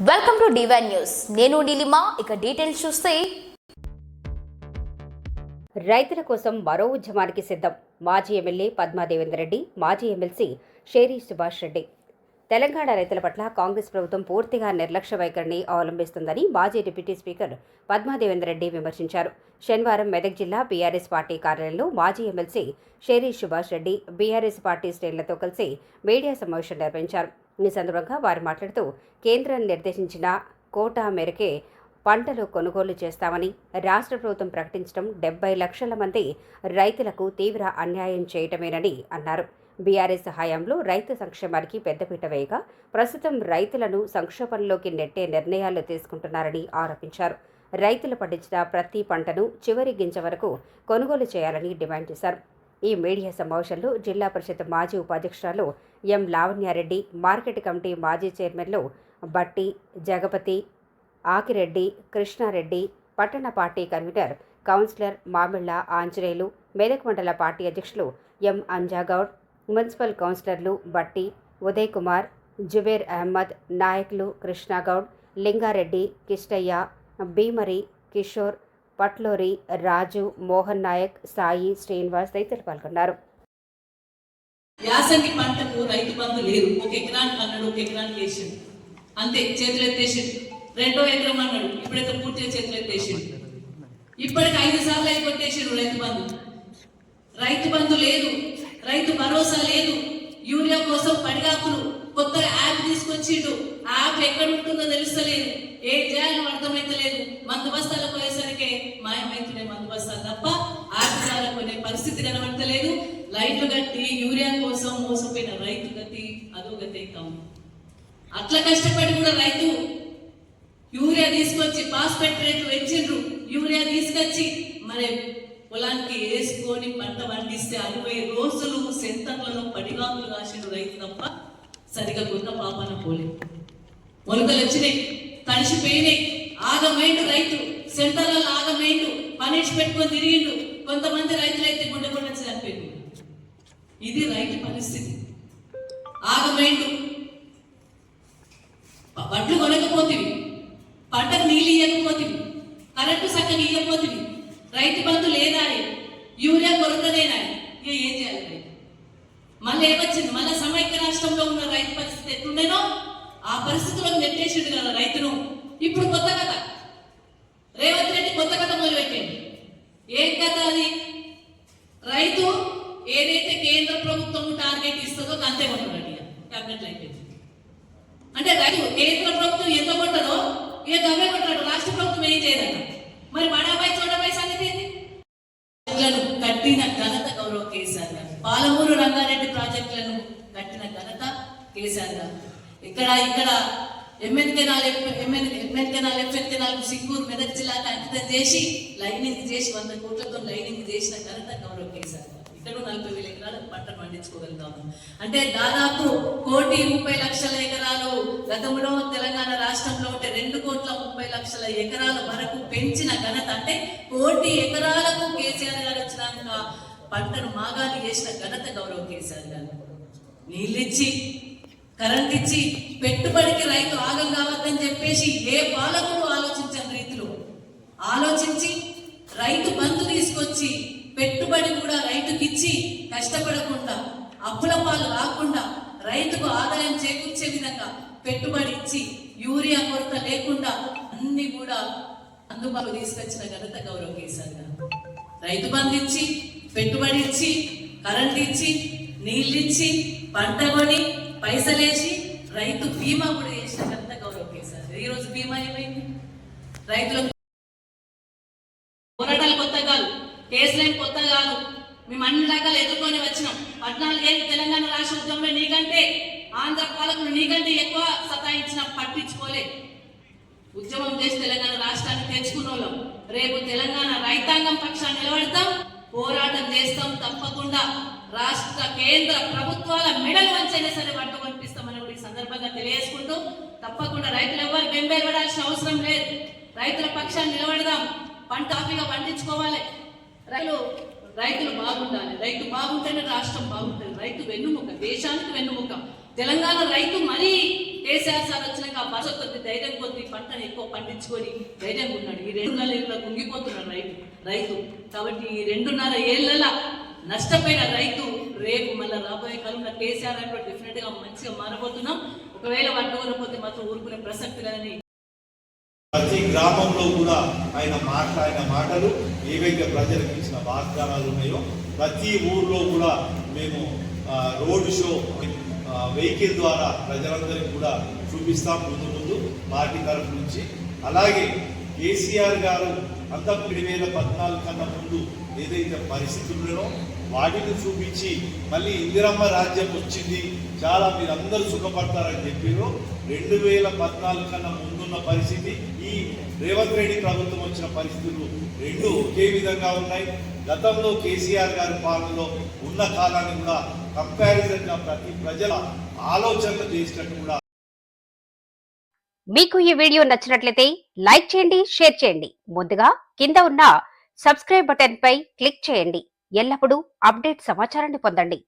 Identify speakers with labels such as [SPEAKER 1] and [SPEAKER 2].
[SPEAKER 1] Welcome to divine news. నేను నీలిమా. ఇక details చూస్తే
[SPEAKER 2] రైతుల కోసం మరో ఉద్యమానికి సిద్ధం. మాజీ ఎమ్మెల్యే పద్మాదేవేందర్ రెడ్డి, మాజీ ఎమ్మెల్సీ షేరి సుభాష్ రెడ్డి. తెలంగాణ రైతుల పట్ల కాంగ్రెస్ ప్రభుత్వం పూర్తిగా నిర్లక్ష్య వైఖరిని అవలంబిస్తుందని మాజీ డిప్యూటీ స్పీకర్ పద్మాదేవేందర్ రెడ్డి విమర్శించారు. శనివారం మెదక్ జిల్లా బీఆర్ఎస్ పార్టీ కార్యాలయంలో మాజీ MLC Sheri Subhash Reddy BRS party శ్రేణులతో కలిసి మీడియా సమావేశం నిర్వహించారు. ఈ సందర్భంగా వారు మాట్లాడుతూ కేంద్రం నిర్దేశించిన కోటా మేరకే పంటలు కొనుగోలు చేస్తామని రాష్ట్ర ప్రభుత్వం ప్రకటించడం 70 లక్షల మంది రైతులకు తీవ్ర అన్యాయం చేయటమేనని అన్నారు. బీఆర్ఎస్ హయాంలో రైతు సంక్షేమానికి పెద్దపీట వేయగా ప్రస్తుతం రైతులను సంక్షోభంలోకి నెట్టే నిర్ణయాలు తీసుకుంటున్నారని ఆరోపించారు. రైతులు పండించిన ప్రతి పంటను చివరి గింజ వరకు కొనుగోలు చేయాలని డిమాండ్ చేశారు. ఈ మీడియా సమావేశంలో జిల్లా పరిషత్ మాజీ ఉపాధ్యక్షురాలు ఎం లావణ్యారెడ్డి, మార్కెట్ కమిటీ మాజీ చైర్మన్లు బట్టి, జగపతి, ఆకిరెడ్డి, కృష్ణారెడ్డి, పట్టణ party convener councillor Mamilla Anjaneyulu, Medak మండల పార్టీ అధ్యక్షులు ఎం అంజాగౌడ్, మున్సిపల్ కౌన్సిలర్లు బట్టి, ఉదయ్ కుమార్, జుబేర్ అహ్మద్, నాయకులు కృష్ణాగౌడ్, లింగారెడ్డి, కిష్టయ్య, భీమరి, కిషోర్, పట్లూరి, రాజు, మోహన్ నాయక్, సాయి, శ్రీనివాస్ తదితరులు పాల్గొన్నారు.
[SPEAKER 3] యాసంగి పంటకు రైతు బంధు లేదు. 1 ఎకరానికి అన్నాడు, 1 ఎకరానికి వేసిండు, అంతే. చేతులు ఎత్తేసిండు. 2వ ఎకరం అన్నాడు, ఇప్పుడైతే పూర్తిగా చేతులు ఎత్తేసిండు. ఇప్పటికి 5 సార్లు అయి కొట్టేసిండు రైతు బంధు. రైతు బంధు లేదు, రైతు భరోసా లేదు. యూరియా కోసం పడిగాపులు కొత్తగా యాప్ తీసుకొచ్చిండు. ఆ యాప్ ఎక్కడ ఉంటుందో తెలుస్తలేదు. ఏం చేయాలో అర్థమైతలేదు. మందు బస్తాలు పోయేసరికి మాయమైతున్నాయి మందు బస్తాలు తప్ప ఆర్థికాలు కొనే పరిస్థితి కనబడతలేదు. లైట్లు కట్టి యూరియా కోసం మోసపోయిన రైతు గతి అదో గతి కావు. అట్లా కష్టపడి కూడా రైతు యూరియా తీసుకొచ్చి పాస్పెట్ రేట్లు పెంచిండ్రు. యూరియా తీసుకొచ్చి మరి పొలానికి వేసుకొని పంట పండిస్తే 60 రోజులు సెంటర్లలో పడిగాములు కాసిండు రైతు తప్ప సరిగా కొన్న పాపన పోలే. మొలకలు వచ్చినాయి, తడిసిపోయినాయి, ఆగమైండు రైతు. సెంటర్లలో ఆగమైండు, పనిష్ పెట్టుకొని తిరిగిండు. కొంతమంది రైతులు అయితే గుండె వచ్చి చనిపోయిండు. ఇది రైతు పరిస్థితి. ఆగమైండు. వడ్లు కొనకపోతివి, పంటకు నీళ్ళు ఇవ్వకపోతివి, కరెంటు చక్కగా ఇవ్వకపోతివి, రైతు బంధు లేదా, యూరియా కొరతనేనా, ఏం చేయాలి రైతు? మళ్ళీ ఏమొచ్చింది? మళ్ళీ సమైక్య రాష్ట్రంలో ఉన్న రైతు పరిస్థితి ఎట్లుండేనో ఆ పరిస్థితిలో నెట్టేసిండు కదా రైతును. ఇప్పుడు కొత్త కథ, రేవంత్ రెడ్డి కొత్త కథ మొదలుపెట్టింది. ఏం కథ అది? రైతు ఏదైతే కేంద్ర ప్రభుత్వం టార్గెట్ ఇస్తుందో అంతే కొన్నాడు. క్యాబినెట్ అయిపోయింది అంటే రైతు కేంద్ర ప్రభుత్వం ఎంత కొంటారో ఇక గవ్వే కొంటాడు. రాష్ట్ర ప్రభుత్వం ఏం చేయదట. మరి బడాబాయి చోడాబాయి సంగతి ఏంటి? కట్టిన ఘనత గౌరవ కేసీఆర్ గారు. పాలమూరు రంగారెడ్డి ప్రాజెక్టులను కట్టిన ఘనత కేసీఆర్ గారు. ఇక్కడ ఎంఎన్ కెనాల్, ఎఫ్ఎన్ కెనాల్ సిక్కూరు మెదక్ జిల్లాకు అంకితం చేసి లైనింగ్ చేసి 100 కోట్లతో లైనింగ్ చేసిన ఘనత గౌరవ కేసీఆర్ గారు. ఇక్కడ 40,000 ఎకరాలు పంటను పండించుకోగలుగుతాము. అంటే దాదాపు 1,30,00,000 ఎకరాలు గతంలో తెలంగాణ రాష్ట్రంలో ఉంటే 2,30,00,000 ఎకరాల వరకు పెంచిన ఘనత. అంటే 1,00,00,000 ఎకరాలకు కేసీఆర్ గారు వచ్చినాక పంటను మాగాలి చేసిన ఘనత గౌరవ కేసీఆర్ గారు. నీళ్ళిచ్చి, కరెంట్ ఇచ్చి, పెట్టుబడికి రైతు ఆగం కావద్దని చెప్పేసి ఏ పాలకుడు ఆలోచించిన రీతిలో ఆలోచించి రైతు బంధు తీసుకొచ్చి పెట్టుబడి కూడా రైతుకి ఇచ్చి కష్టపడకుండా అప్పుల పాలు రాకుండా రైతుకు ఆదాయం చేకూర్చే విధంగా పెట్టుబడి ఇచ్చి యూరియా కొరత లేకుండా అన్ని కూడా అందుబాటులో తీసుకొచ్చిన ఘనత గౌరవ కేసీఆర్ గారు. రైతు బంధు ఇచ్చి, పెట్టుబడి ఇచ్చి, కరెంట్ ఇచ్చి, నీళ్ళిచ్చి, పంట కొని పైసలేసి రైతు బీమా కూడా చేసిన ఘనత గౌరవ కేసీఆర్. ఈరోజు బీమా ఏమైంది? రైతులకు పోరాటాలు కొత్త కాదు, కేసులేం కొత్త కాదు. మేము అన్ని రకాలు ఎదుర్కొని వచ్చినాం. 14 ఏళ్ళు తెలంగాణ రాష్ట్ర ఉద్యమంలో నీకంటే ఆంధ్ర పాలకులు నీకంటే ఎక్కువ సతాయించిన పట్టించుకోలే. ఉద్యమం చేసి తెలంగాణ రాష్ట్రాన్ని తెచ్చుకున్న వాళ్ళం. రేపు తెలంగాణ రైతాంగం పక్షాన్ని నిలబడతాం, పోరాటం చేస్తాం. తప్పకుండా రాష్ట్ర కేంద్ర ప్రభుత్వాల మెడలు వంచైనా సరే పట్టు కనిపిస్తామని కూడా ఈ సందర్భంగా తెలియజేసుకుంటూ తప్పకుండా రైతులు ఎవరు బెంబేలు పడాల్సిన అవసరం లేదు. రైతుల పక్షాన్ని నిలబడదాం. పంట హ్యాపీగా పండించుకోవాలి. రైతులు బాగుండాలి. రైతు బాగుంటేనే రాష్ట్రం బాగుంటుంది. రైతు వెన్నుముక, దేశానికి వెన్నుముక. తెలంగాణ రైతు మరీ కేసీఆర్ సార్ వచ్చినాక ఆ భాష కొద్ది ధైర్యం కొద్ది పంటను ఎక్కువ పండించుకొని ధైర్యంగా ఉన్నాడు. ఈ 2.5 ఏళ్ళ కుంగిపోతున్నాడు రైతు. కాబట్టి ఈ 2.5 ఏళ్ళ నష్టపోయిన రైతు రేపు మళ్ళీ రాబోయే కాలంలో కేసీఆర్ అంటే డిఫరెంట్ గా మంచిగా మారబోతున్నాం. ఒకవేళ వాటి ఊరపోతే మాత్రం ఊరుకునే ప్రసక్తి లేదని
[SPEAKER 4] ప్రతి గ్రామంలో కూడా ఆయన మాటలు ఏవైతే ప్రజలకు ఇచ్చిన వాగ్దానాలు ఉన్నాయో ప్రతి ఊర్లో కూడా మేము రోడ్ షో వెహికల్ ద్వారా ప్రజలందరికీ కూడా చూపిస్తాం ముందు పార్టీ తరఫు నుంచి. అలాగే కేసీఆర్ గారు అంతా 2014 కన్నా ముందు ఏదైతే పరిస్థితుల్లో వాటిని చూపించి మళ్ళీ ఇందిరమ్మ రాజ్యం వచ్చింది, చాలా మీరందరూ సుఖపడతారని చెప్పారు. 2014 కన్నా ముందున్న పరిస్థితి, ఈ రేవంత్ రెడ్డి ప్రభుత్వం వచ్చిన పరిస్థితులు రెండు ఒకే విధంగా ఉన్నాయి. గతంలో కేసీఆర్ గారి పాలనలో ఉన్న కాలాన్ని కూడా కంపారిజన్గా ప్రతి ప్రజల ఆలోచనలు చేసినట్టు కూడా.
[SPEAKER 2] మీకు ఈ వీడియో నచ్చినట్లయితే లైక్ చేయండి, షేర్ చేయండి. ముందుగా కింద ఉన్న సబ్స్క్రైబ్ బటన్ పై క్లిక్ చేయండి. ఎల్లప్పుడూ అప్డేట్ సమాచారాన్ని పొందండి.